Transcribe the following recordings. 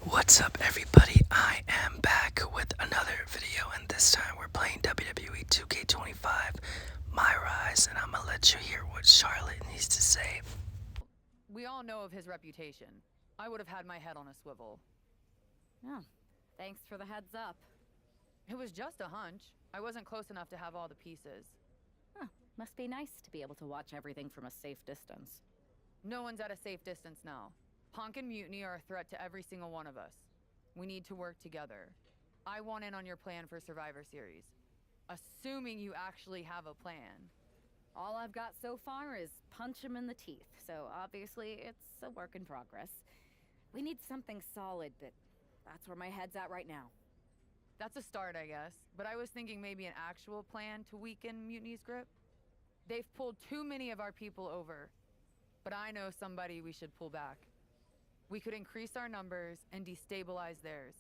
What's up everybody, I am back with another video, and this time we're playing WWE2k25 MyRise, and I'm gonna let you hear what Charlotte needs to say. We all know of his reputation. I would have had my head on a swivel. Oh, thanks for the heads up. It was just a hunch. I wasn't close enough to have all the pieces. Huh, must be nice to be able to watch everything from a safe distance. No one's at a safe distance now. Punk and Mutiny are a threat to every single one of us. We need to work together. I want in on your plan for Survivor Series. Assuming you actually have a plan. All I've got so far is punch him in the teeth, so obviously it's a work in progress. We need something solid, but that's where my head's at right now. That's a start, I guess, but I was thinking maybe an actual plan to weaken Mutiny's grip. They've pulled too many of our people over, but I know somebody we should pull back. We could increase our numbers and destabilize theirs.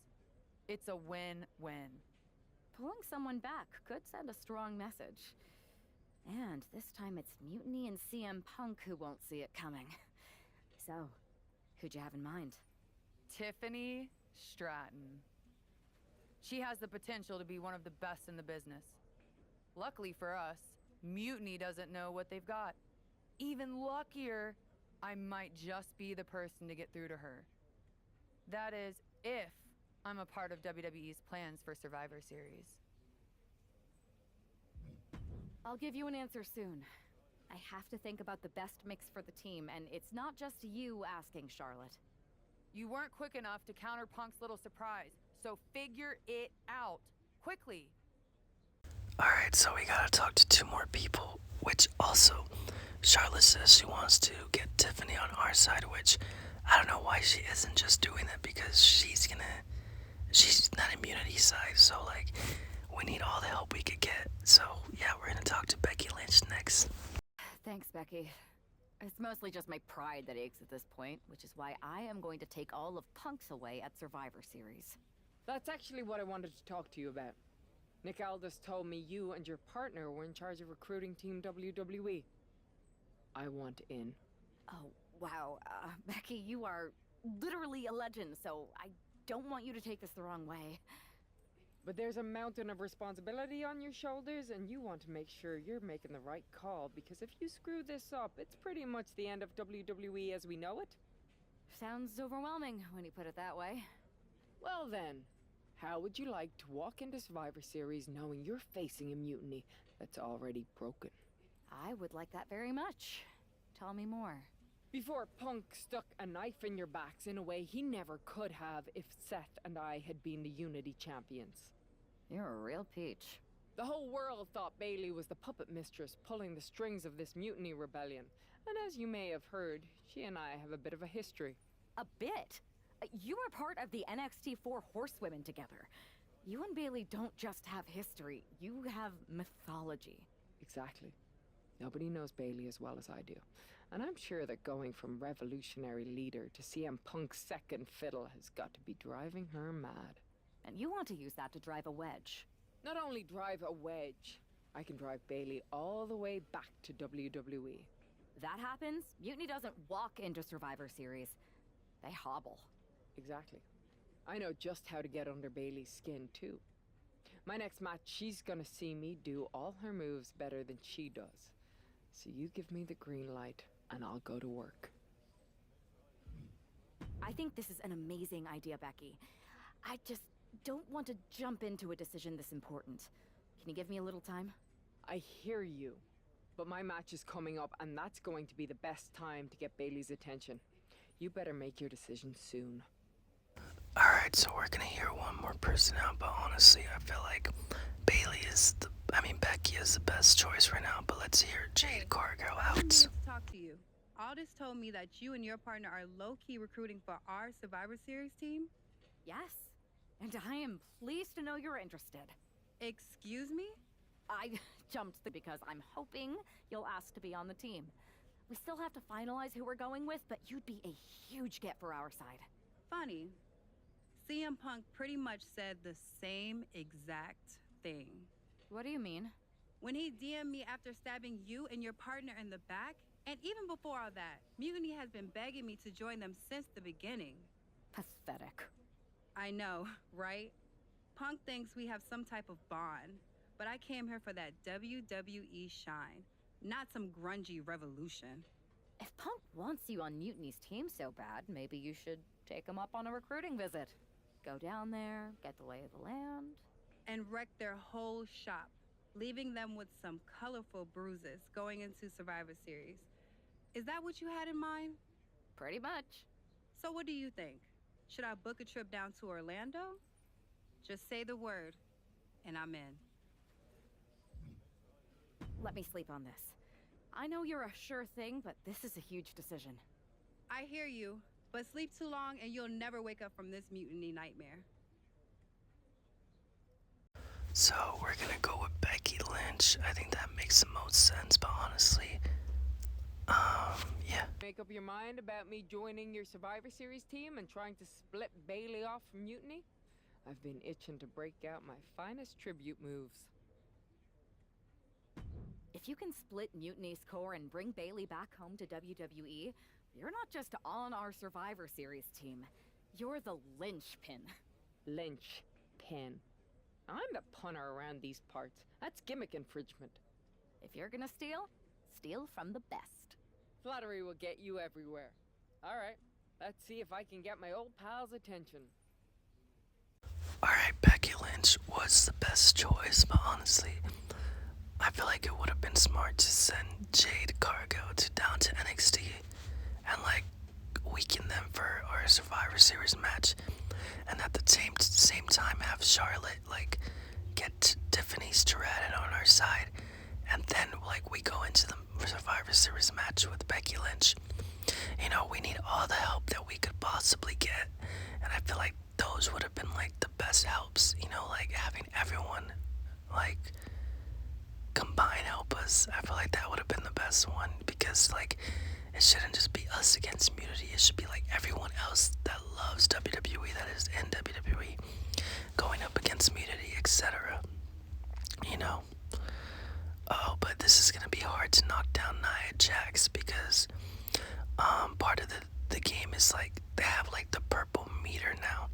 It's a win-win. Pulling someone back could send a strong message. And this time it's Mutiny and CM Punk who won't see it coming. So, who'd you have in mind? Tiffany Stratton. She has the potential to be one of the best in the business. Luckily for us, Mutiny doesn't know what they've got. Even luckier, I might just be the person to get through to her. That is, if I'm a part of WWE's plans for Survivor Series. I'll give you an answer soon. I have to think about the best mix for the team, and it's not just you asking, Charlotte. You weren't quick enough to counter Punk's little surprise, so figure it out, quickly. Alright, so we gotta talk to two more people, which also, Charlotte says she wants to get Tiffany on our side, which I don't know why she isn't just doing that, because she's not immunity side, so like, we need all the help we could get. So yeah, we're gonna talk to Becky Lynch next. Thanks, Becky. It's mostly just my pride that aches at this point, which is why I am going to take all of Punk's away at Survivor Series. That's actually what I wanted to talk to you about. Nick Aldis told me you and your partner were in charge of recruiting Team WWE. I want in. Oh, wow. Becky, you are literally a legend, so I don't want you to take this the wrong way. But there's a mountain of responsibility on your shoulders, and you want to make sure you're making the right call, because if you screw this up, it's pretty much the end of WWE as we know it. Sounds overwhelming when you put it that way. Well then, how would you like to walk into Survivor Series knowing you're facing a mutiny that's already broken? I would like that very much. Tell me more. Before Punk stuck a knife in your backs in a way he never could have if Seth and I had been the Unity champions. You're a real peach. The whole world thought Bayley was the puppet mistress pulling the strings of this mutiny rebellion. And as you may have heard, she and I have a bit of a history. A bit? You were part of the NXT 4 Horsewomen together. You and Bayley don't just have history, you have mythology. Exactly. Nobody knows Bayley as well as I do. And I'm sure that going from revolutionary leader to CM Punk's second fiddle has got to be driving her mad. And you want to use that to drive a wedge. Not only drive a wedge, I can drive Bayley all the way back to WWE. That happens, Mutiny doesn't walk into Survivor Series. They hobble. Exactly. I know just how to get under Bayley's skin, too. My next match, she's gonna see me do all her moves better than she does. So you give me the green light, and I'll go to work. I think this is an amazing idea, Becky. I just don't want to jump into a decision this important. Can you give me a little time? I hear you, but my match is coming up, and that's going to be the best time to get Bayley's attention. You better make your decision soon. Alright, so we're gonna hear one more person out, but honestly, I feel like Becky is the best choice right now, but let's hear Jade Cargill I out. need to talk to you. Aldis told me that you and your partner are low-key recruiting for our Survivor Series team. Yes. And I am pleased to know you're interested. Excuse me? I jumped because I'm hoping you'll ask to be on the team. We still have to finalize who we're going with, but you'd be a huge get for our side. Funny. CM Punk pretty much said the same exact thing. What do you mean? When he DM'd me after stabbing you and your partner in the back, and even before all that, Mutiny has been begging me to join them since the beginning. Pathetic. I know, right? Punk thinks we have some type of bond, but I came here for that WWE shine, not some grungy revolution. If Punk wants you on Mutiny's team so bad, maybe you should take him up on a recruiting visit. Go down there, get the lay of the land. And wreck their whole shop, leaving them with some colorful bruises going into Survivor Series. Is that what you had in mind? Pretty much. So what do you think? Should I book a trip down to Orlando? Just say the word, and I'm in. Let me sleep on this. I know you're a sure thing, but this is a huge decision. I hear you, but sleep too long and you'll never wake up from this mutiny nightmare. So we're gonna go with Becky Lynch. I think that makes the most sense, but honestly, yeah. Make up your mind about me joining your Survivor Series team and trying to split Bailey off from Mutiny? I've been itching to break out my finest tribute moves. If you can split Mutiny's core and bring Bailey back home to WWE, you're not just on our Survivor Series team. You're the linchpin. Linchpin. I'm the punter around these parts. That's gimmick infringement. If you're gonna steal, steal from the best. Flattery will get you everywhere. All right, let's see if I can get my old pal's attention. Alright, Becky Lynch was the best choice, but honestly, I feel like it would have been smart to send Jade Cargill down to NXT and like weaken them for our Survivor Series match, and at the same time have Charlotte like get Tiffany Stratton on our side, and then like we go into the Survivor Series match with Becky Lynch. You know, we need all the help that we could possibly get, and I feel like those would have been like the best helps. You know, like having everyone like combine help us. I feel like that would have been the best one, because like it shouldn't just be us against Mutiny. It should be like everyone else that loves WWE, that is in WWE, going up against Mutiny, etc. You know. Oh, but this is gonna be hard to knock down Nia Jax, because part of the game is like they have like the purple meter now,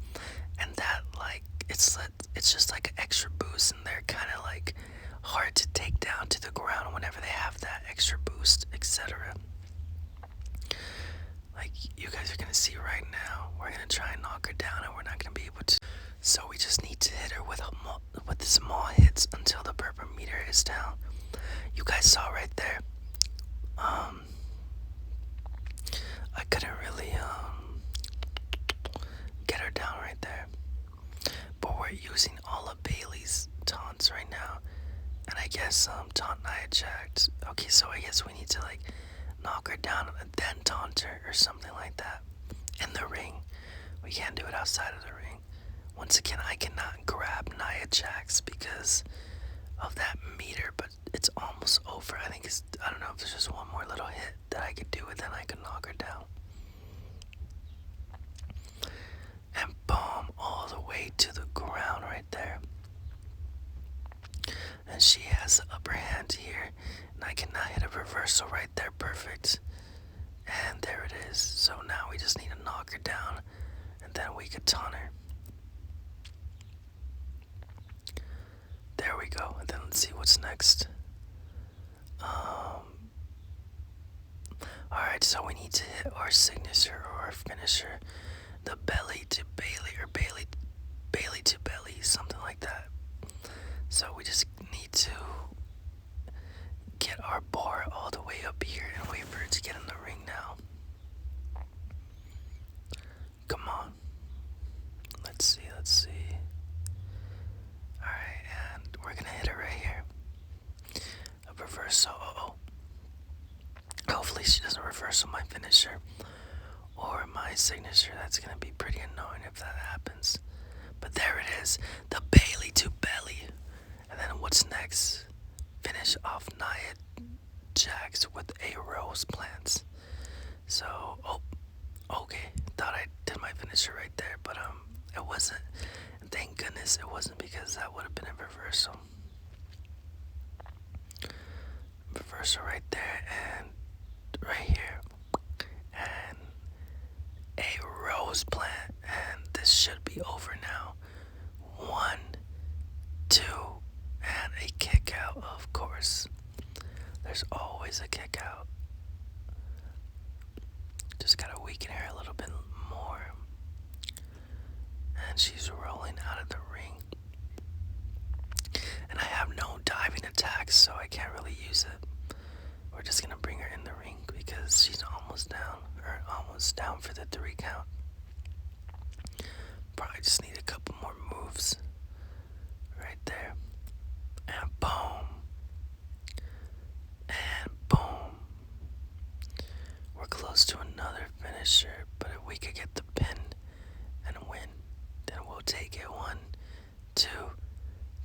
and that like it's just like an extra boost, and they're kind of like hard to take down to the ground whenever they have that extra boost, etc. Like you guys are gonna see right now, we're gonna try and knock her down, and we're not gonna be able to. So we just need to hit her with the small hits until the purple meter is down. You guys saw right there. I couldn't really get her down right there, but we're using all of Bailey's taunts right now, and I guess taunt Nia Jax. Okay, so I guess we need to like knock her down and then taunt her or something like that in the ring. We can't do it outside of the ring. Once again, I cannot grab Nia Jax because of that meter, but it's almost over. I don't know if there's just one more little hit that I could do, and then I could knock her down. And boom, all the way to the ground right there. And she has the upper hand here, and I cannot hit a reversal right there. Perfect. And there it is. So now we just need to knock her down, and then we could taunt her. There we go. And then let's see what's next. Alright, so we need to hit our signature or our finisher. The belly to Bailey, or Bailey to belly, something like that. So we just need to get our bar all the way up here and wait for it to get in the ring now. Come on. Let's see. Alright, and we're gonna hit it right here. A reversal. Hopefully she doesn't reversal my finisher or my signature. That's gonna be pretty annoying if that happens. But there it is. The Bailey to belly. And then what's next? Finish off Nia Jax with a rose plant. So, okay. Thought I did my finisher right there, but it wasn't. And thank goodness it wasn't, because that would have been a reversal. Reversal right there, and right here. And a rose plant, and this should be over now. 1, 2, and a kick out, of course. There's always a kick out. Just gotta weaken her a little bit more. And she's rolling out of the ring. And I have no diving attacks, so I can't really use it. We're just gonna bring her in the ring because she's almost down for the 3 count. Probably just need a couple more moves. Right there. And boom. And boom. We're close to another finisher, but if we could get the pin and win, then we'll take it. 1, 2,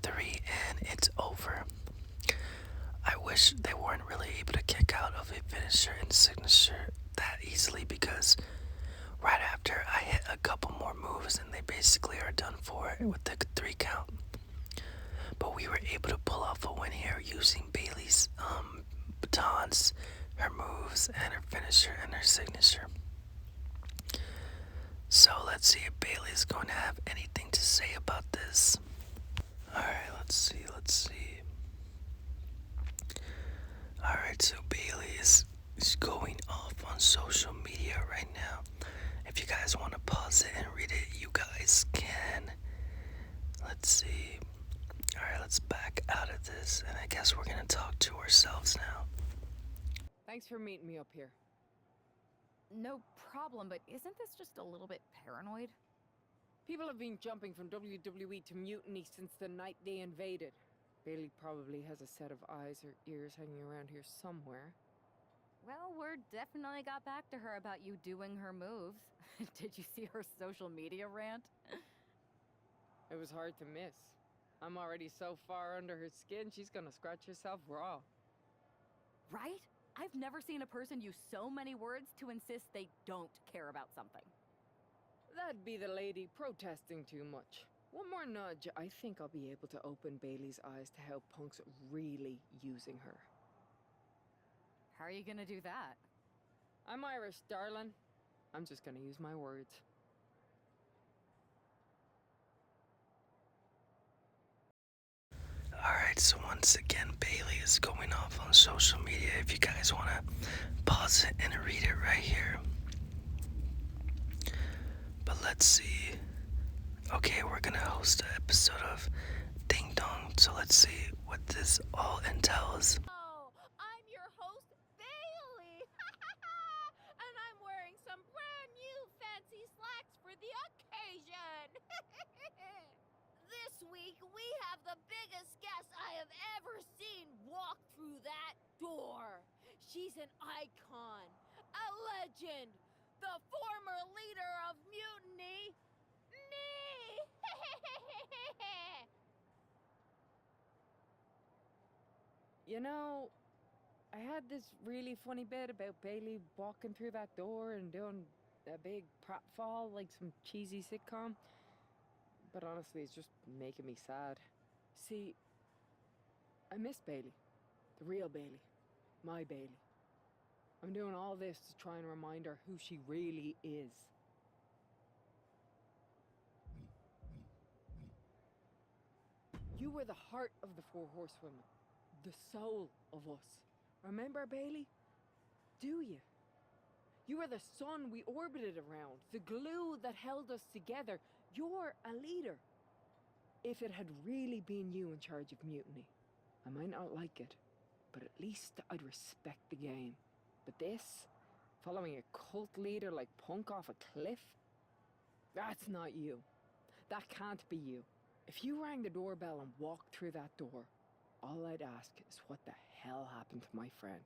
3, and it's over. I wish they weren't really able to kick out of a finisher and signature that easily, because right after I hit a couple more moves and they basically are done for with the 3 count. But we were able to pull off a win here using Bailey's batons, her moves, and her finisher and her signature. So let's see if Bailey's going to have anything to say about this. Alright, let's see. Alright, so Bailey is going off on social media right now. If you guys want to pause it and read it, you guys can. Let's see. Alright, let's back out of this, and I guess we're going to talk to ourselves now. Thanks for meeting me up here. No problem, but isn't this just a little bit paranoid? People have been jumping from WWE to Mutiny since the night they invaded. Bailey probably has a set of eyes or ears hanging around here somewhere. Well, word definitely got back to her about you doing her moves. Did you see her social media rant? It was hard to miss. I'm already so far under her skin, she's gonna scratch herself raw. Right? I've never seen a person use so many words to insist they don't care about something. That'd be the lady protesting too much. One more nudge, I think I'll be able to open Bailey's eyes to how Punk's really using her. How are you gonna do that? I'm Irish, darling. I'm just gonna use my words. Alright, so once again, Bailey is going off on social media. If you guys want to pause it and read it right here. But let's see. Okay, we're going to host an episode of Ding Dong. So let's see what this all entails. Oh, I'm your host, Bailey. And I'm wearing some brand new fancy slacks for the occasion. This week, we have the biggest guest I have ever seen walk through that door. She's an icon, a legend, the former leader of Mutiny, me. You know, I had this really funny bit about Bailey walking through that door and doing a big pratfall like some cheesy sitcom. But honestly, it's just making me sad. See, I miss Bailey. The real Bailey. My Bailey. I'm doing all this to try and remind her who she really is. You were the heart of the 4 Horsewomen. The soul of us. Remember, Bailey? Do you? You were the sun we orbited around. The glue that held us together. You're a leader. If it had really been you in charge of Mutiny, I might not like it, but at least I'd respect the game. But this, following a cult leader like Punk off a cliff, that's not you. That can't be you. If you rang the doorbell and walked through that door, all I'd ask is what the hell happened to my friend.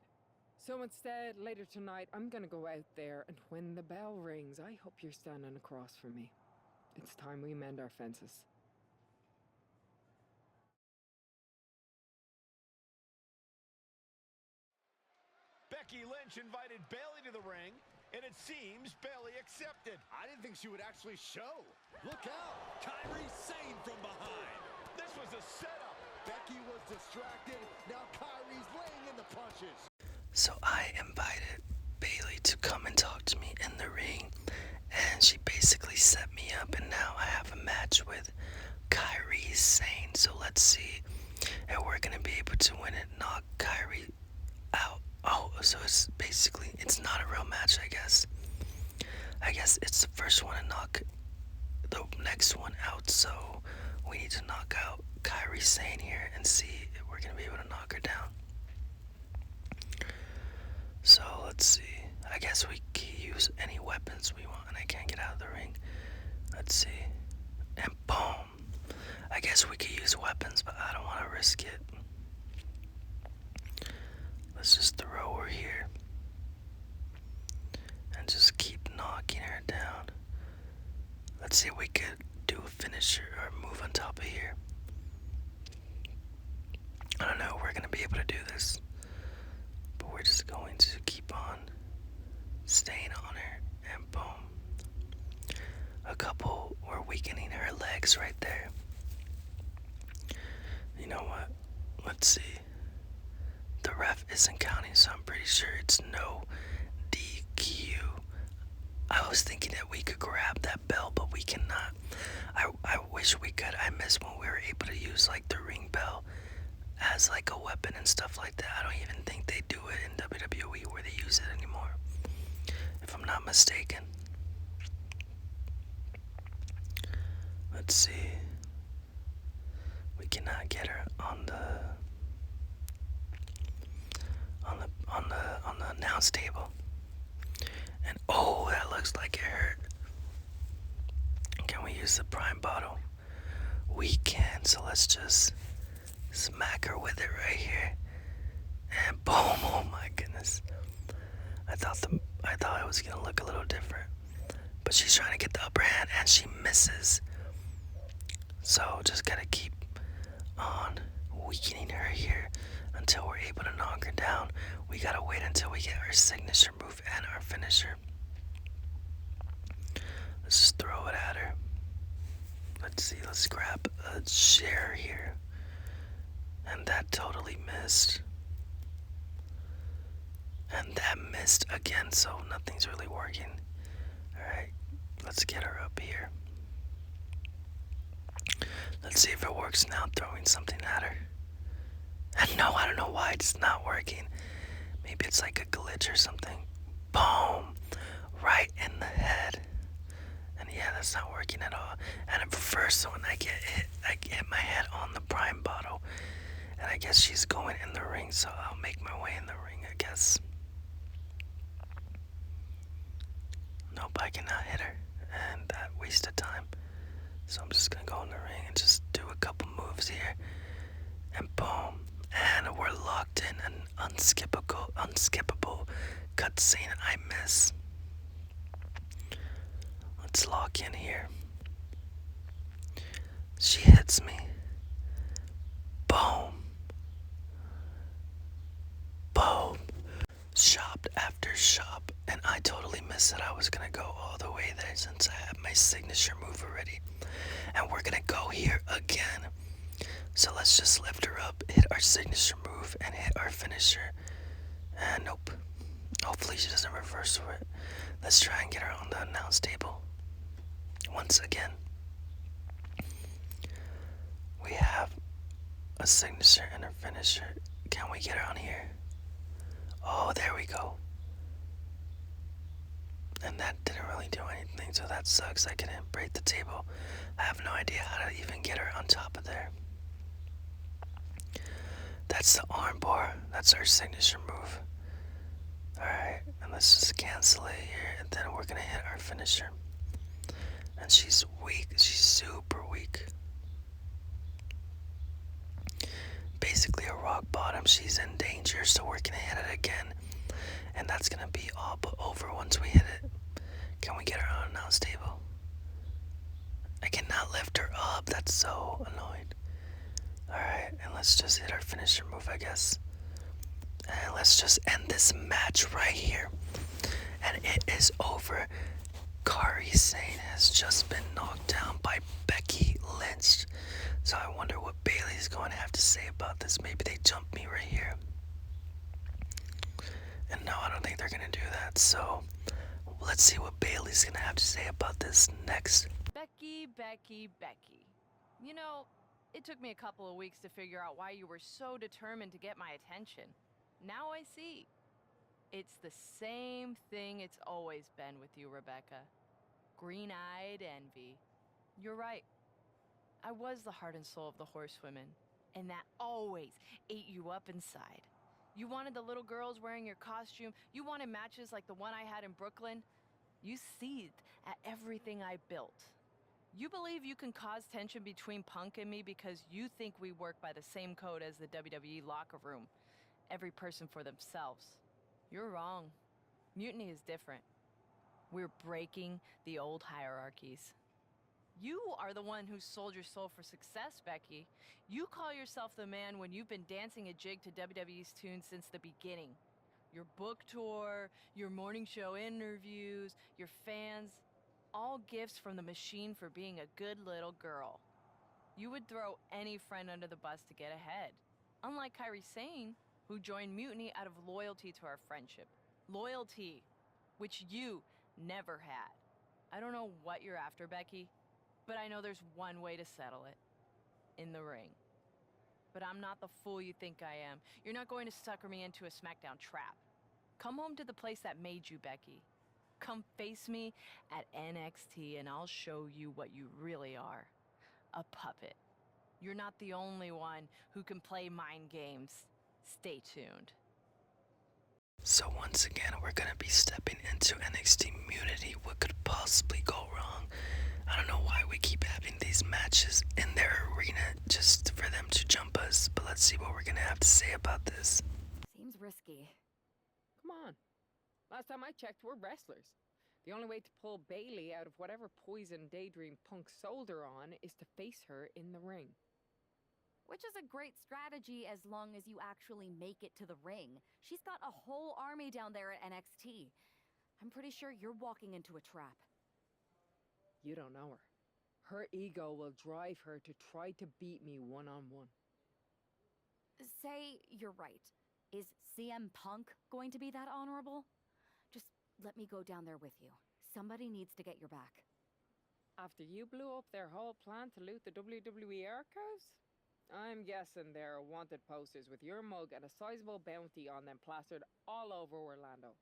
So instead, later tonight, I'm gonna go out there, and when the bell rings, I hope you're standing across from me. It's time we mend our fences. Becky Lynch invited Bailey to the ring, and it seems Bailey accepted. I didn't think she would actually show. Look out! Kyrie Sane from behind. This was a setup. Becky was distracted. Now Kyrie's laying in the punches. So I invited Bailey to come and talk to me in the ring, and she basically set me up, and now I have a match with Kairi Sane. So let's see if we're gonna be able to win it, knock Kairi out. Oh, so it's basically, it's not a real match, I guess. I guess it's the first one to knock the next one out, so we need to knock out Kairi Sane here and see if we're gonna be able to knock her down. So let's see. I guess we can use any weapons we want, and I can't get out of the ring. Let's see. And boom. I guess we could use weapons, but I don't want to risk it. Let's just throw her here and just keep knocking her down. Let's see if we could do a finisher or move on top of here. I don't know if we're going to be able to do this, but we're just going to keep on staying on her, and boom. A couple were weakening her legs right there. You know what? Let's see. The ref isn't counting, so I'm pretty sure it's no DQ. I was thinking that we could grab that bell, but we cannot. I wish we could. I miss when we were able to use like the ring bell as like a weapon and stuff like that. I don't even think they do it in WWE where they use it anymore, if I'm not mistaken. Let's see. We cannot get her on the announce table. And oh, that looks like it hurt. Can we use the prime bottle? We can, so let's just smack her with it right here. And boom, oh my goodness. I thought it was gonna look a little different. But she's trying to get the upper hand and she misses. So just gotta keep on weakening her here until we're able to knock her down. We gotta wait until we get our signature move and our finisher. Let's just throw it at her. Let's see, let's grab a chair here. And that totally missed. And that missed again, so nothing's really working. Alright, let's get her up here. Let's see if it works now, throwing something at her. And no, I don't know why it's not working. Maybe it's like a glitch or something. Boom! Right in the head. And yeah, that's not working at all. And at first, when I get hit my head on the prime bottle. And I guess she's going in the ring, so I'll make my way in the ring, I guess. Nope, I cannot hit her. And that wasted time. So I'm just gonna go in the ring and just do a couple moves here. And boom. And we're locked in an unskippable cutscene. I miss. Let's lock in here. She hits me. Boom. Boom. Shop after shop. And I totally missed it. I was gonna go all the way there since I have my signature move already. And we're gonna go here again. So let's just lift her up, hit our signature move, and hit our finisher. And nope. Hopefully she doesn't reverse for it. Let's try and get her on the announce table. Once again. We have a signature and a finisher. Can we get her on here? Oh, there we go. And that didn't really do anything, so that sucks. I couldn't break the table. I have no idea how to even get her on top of there. That's the armbar. That's our signature move. Alright, and let's just cancel it here, and then we're gonna hit our finisher. And she's weak. She's super weak. Basically a rock bottom. She's in danger, so we're gonna hit it again. And that's gonna be all but over once we hit it. Can we get her on announce table? I cannot lift her up. That's so annoying. Alright, and let's just hit our finisher move, I guess. And let's just end this match right here. And it is over. Kairi Sane has just been knocked down by Becky Lynch. So I wonder what Bailey's going to have to say about this. Maybe they jumped me right here. And no, I don't think they're going to do that. that. So let's see what Bailey's gonna have to say about this next. Becky, Becky, Becky. You know, it took me a couple of weeks to figure out why you were so determined to get my attention. Now I see. It's the same thing it's always been with you, Rebecca. Green-eyed envy. You're right. I was the heart and soul of the horsewomen, and that always ate you up inside. You wanted the little girls wearing your costume. You wanted matches like the one I had in Brooklyn. You seethed at everything I built. You believe you can cause tension between Punk and me because you think we work by the same code as the WWE locker room. Every person for themselves. You're wrong. Mutiny is different. We're breaking the old hierarchies. You are the one who sold your soul for success, Becky. You call yourself the man when you've been dancing a jig to WWE's tune since the beginning. Your book tour, your morning show interviews, your fans, all gifts from the machine for being a good little girl. You would throw any friend under the bus to get ahead. Unlike Kairi Sane, who joined Mutiny out of loyalty to our friendship. Loyalty, which you never had. I don't know what you're after, Becky, but I know there's one way to settle it. In the ring. But I'm not the fool you think I am. You're not going to sucker me into a SmackDown trap. Come home to the place that made you, Becky. Come face me at NXT and I'll show you what you really are. A puppet. You're not the only one who can play mind games. Stay tuned. So once again, we're gonna be stepping into NXT Mutiny. What could possibly go wrong? I don't know why we keep having these matches in their arena just for them to jump us, but let's see what we're gonna have to say about this. Seems risky. Come on. Last time I checked, we're wrestlers. The only way to pull Bailey out of whatever poison daydream Punk sold her on is to face her in the ring. Which is a great strategy as long as you actually make it to the ring. She's got a whole army down there at NXT. I'm pretty sure you're walking into a trap. You don't know her. Her ego will drive her to try to beat me one-on-one. Say you're right. Is CM Punk going to be that honorable? Just let me go down there with you. Somebody needs to get your back. After you blew up their whole plan to loot the WWE archives? I'm guessing there are wanted posters with your mug and a sizable bounty on them plastered all over Orlando.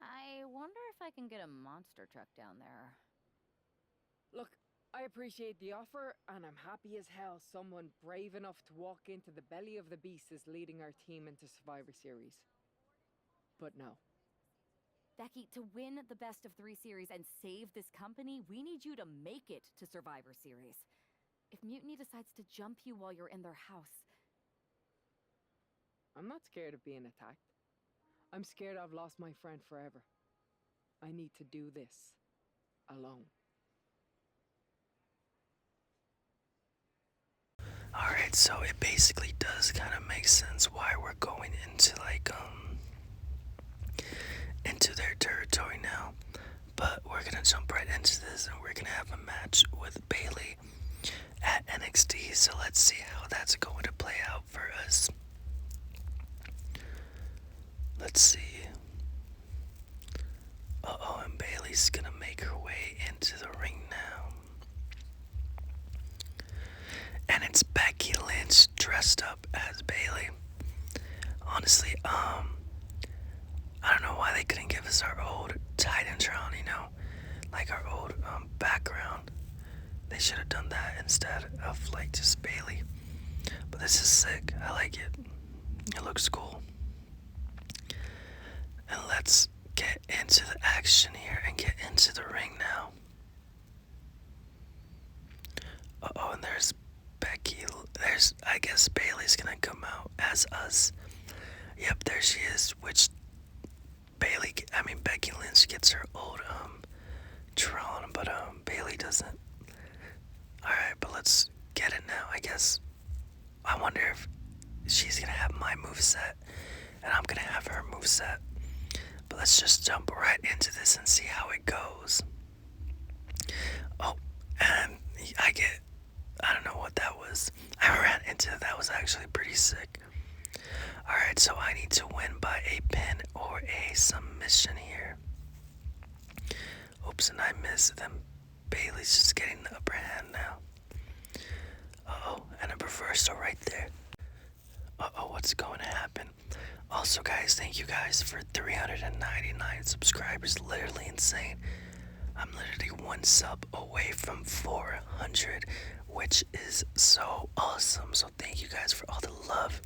I wonder if I can get a monster truck down there. Look, I appreciate the offer, and I'm happy as hell someone brave enough to walk into the belly of the beast is leading our team into Survivor Series. But no. Becky, to win the best of 3 series and save this company, we need you to make it to Survivor Series. If Mutiny decides to jump you while you're in their house... I'm not scared of being attacked. I'm scared I've lost my friend forever. I need to do this alone. Alright, so it basically does kind of make sense why we're going into into their territory now. But we're gonna jump right into this and we're gonna have a match with Bailey at NXT. So let's see how that's going to play out for us. Let's see. And Bailey's gonna make her way into the ring now. And it's Becky Lynch dressed up as Bailey. Honestly, I don't know why they couldn't give us our old Titantron, like our old background. They should have done that instead of like just Bailey. But this is sick. I like it. It looks cool. And let's get into the action here and get into the ring now. And there's Becky. I guess Bailey's gonna come out as us. Yep, there she is. Which Becky Lynch gets her old Tron, but Bailey doesn't. Alright, but let's get it now, I guess. I wonder if she's gonna have my moveset and I'm gonna have her moveset. But let's just jump right into this and see how it goes. Oh, and I don't know what that was. I ran into that was actually pretty sick. Alright, so I need to win by a pin or a submission here. Oops, and I missed them. Bailey's just getting the upper hand now. Uh-oh, and a reversal right there. Uh-oh, what's going to happen? Also, guys, thank you guys for 399 subscribers. Literally insane. I'm literally one sub away from 400, which is so awesome. So thank you guys for all the love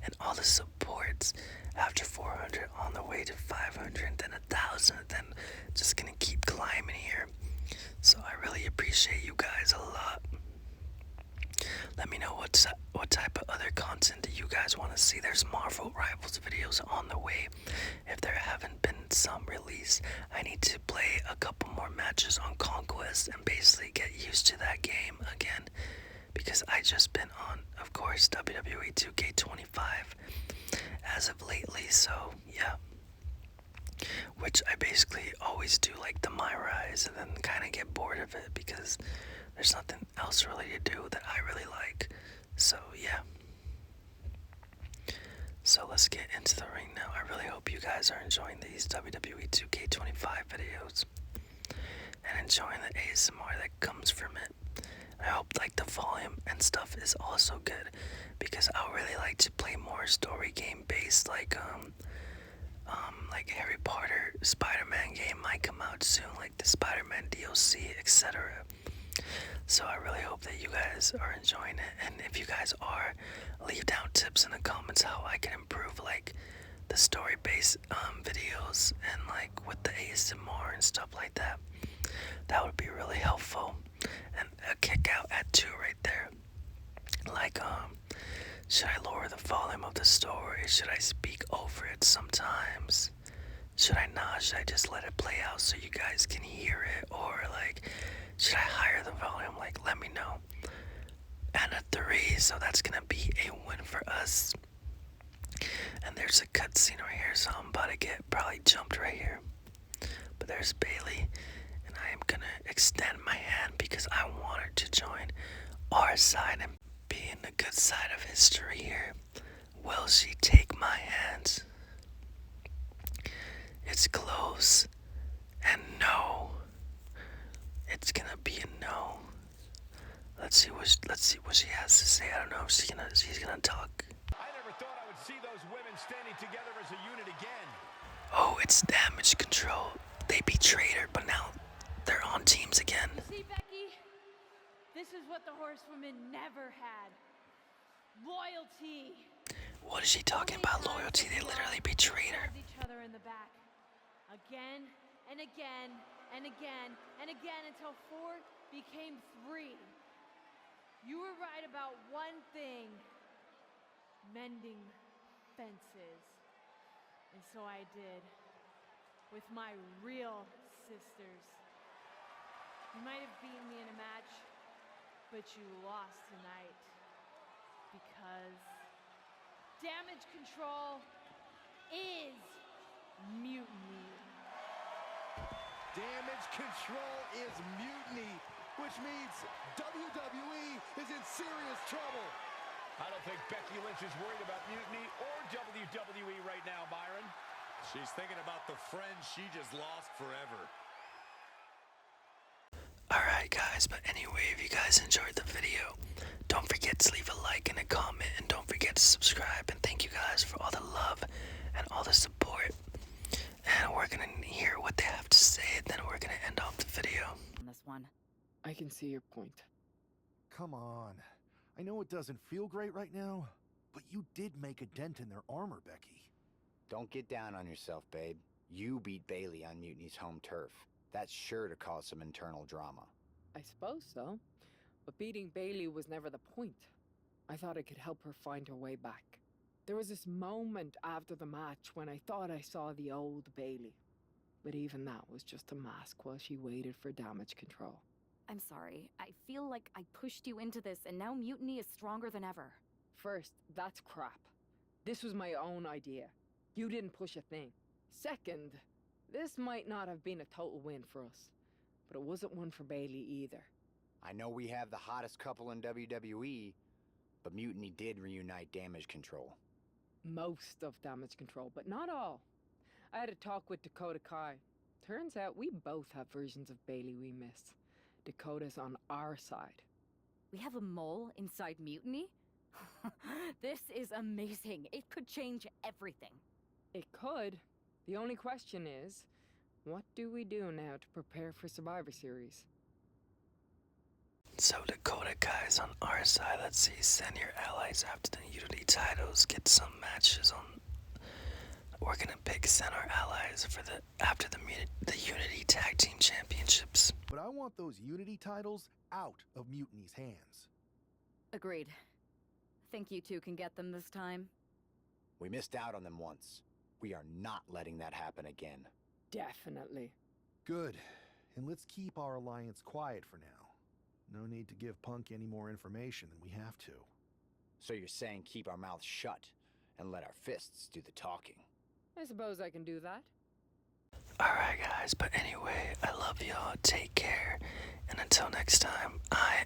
and all the support. After 400, on the way to 500, then 1,000, then just gonna keep climbing here. So I really appreciate you guys a lot. Let me know what type of other content that you guys want to see. There's Marvel Rivals videos on the way. If there haven't been some released, I need to play a couple more matches on Conquest and basically get used to that game again. Because I just been on, of course, WWE2k25 as of lately, so yeah. Which I basically always do like the MyRise and then kind of get bored of it because there's nothing else really to do that I really like. So yeah. So let's get into the ring now. I really hope you guys are enjoying these WWE2k25 videos and enjoying the ASMR that comes from it. I hope like the volume and stuff is also good because I would really like to play more story game based like Harry Potter, Spider-Man game might come out soon, like the Spider-Man DLC, etc. So I really hope that you guys are enjoying it, and if you guys are, leave down tips in the comments how I can improve like the story-based videos and like with the ASMR and stuff like that. That would be really helpful. And a kick out at 2 right there. Like should I lower the volume of the story? Should I speak over it sometimes? Should I not? Should I just let it play out so you guys can hear it? Or like, should I higher the volume? Like, let me know. And a 3, so that's gonna be a win for us. And there's a cutscene right here, so I'm about to get probably jumped right here. But there's Bailey, and I am gonna extend my hand because I want her to join our side and be in the good side of history here. Will she take my hand? It's close, and no. It's gonna be a no. Let's see what she has to say. I don't know if she's gonna talk. I never thought I would see those women standing together as a unit again. Oh, it's Damage Control. They betrayed her, but now they're on teams again. See, Becky? This is what the horsewomen never had. Loyalty. What is she talking about? Loyalty? They literally betrayed her. Each other in the back. Again and again and again and again until 4 became 3. You were right about one thing. Mending fences. And so I did. With my real sisters. You might have beaten me in a match, but you lost tonight. Because Damage Control is mutiny. Damage Control is mutiny, which means WWE is in serious trouble. I don't think Becky Lynch is worried about mutiny or WWE right now, Byron. She's thinking about the friend she just lost forever. Alright guys, but anyway, if you guys enjoyed the video, don't forget to leave a like and a comment, and don't forget to subscribe, and thank you guys for all the love and all the support. And we're gonna hear what they have to say, and then we're gonna end off the video. On this one. I can see your point. Come on. I know it doesn't feel great right now, but you did make a dent in their armor, Becky. Don't get down on yourself, babe. You beat Bailey on Mutiny's home turf. That's sure to cause some internal drama. I suppose so. But beating Bailey was never the point. I thought I could help her find her way back. There was this moment after the match when I thought I saw the old Bailey. But even that was just a mask while she waited for Damage Control. I'm sorry. I feel like I pushed you into this, and now Mutiny is stronger than ever. First, that's crap. This was my own idea. You didn't push a thing. Second, this might not have been a total win for us, but it wasn't one for Bailey either. I know we have the hottest couple in WWE, but Mutiny did reunite Damage Control. most of damage control, but not all. I had a talk with Dakota Kai. Turns out we both have versions of Bailey we miss. Dakota's on our side. We have a mole inside Mutiny? This is amazing. It could change everything. It could. The only question is, what do we do now to prepare for Survivor Series? So Dakota Kai's on our side. Let's see. Send your allies after the Unity titles. Get some matches on. We're gonna send our allies for after the Unity Tag Team Championships. But I want those Unity titles out of Mutiny's hands. Agreed. Think you two can get them this time? We missed out on them once. We are not letting that happen again. Definitely. Good. And let's keep our alliance quiet for now. No need to give Punk any more information than we have to. So you're saying keep our mouths shut and let our fists do the talking? I suppose I can do that. Alright guys, but anyway, I love y'all. Take care. And until next time, I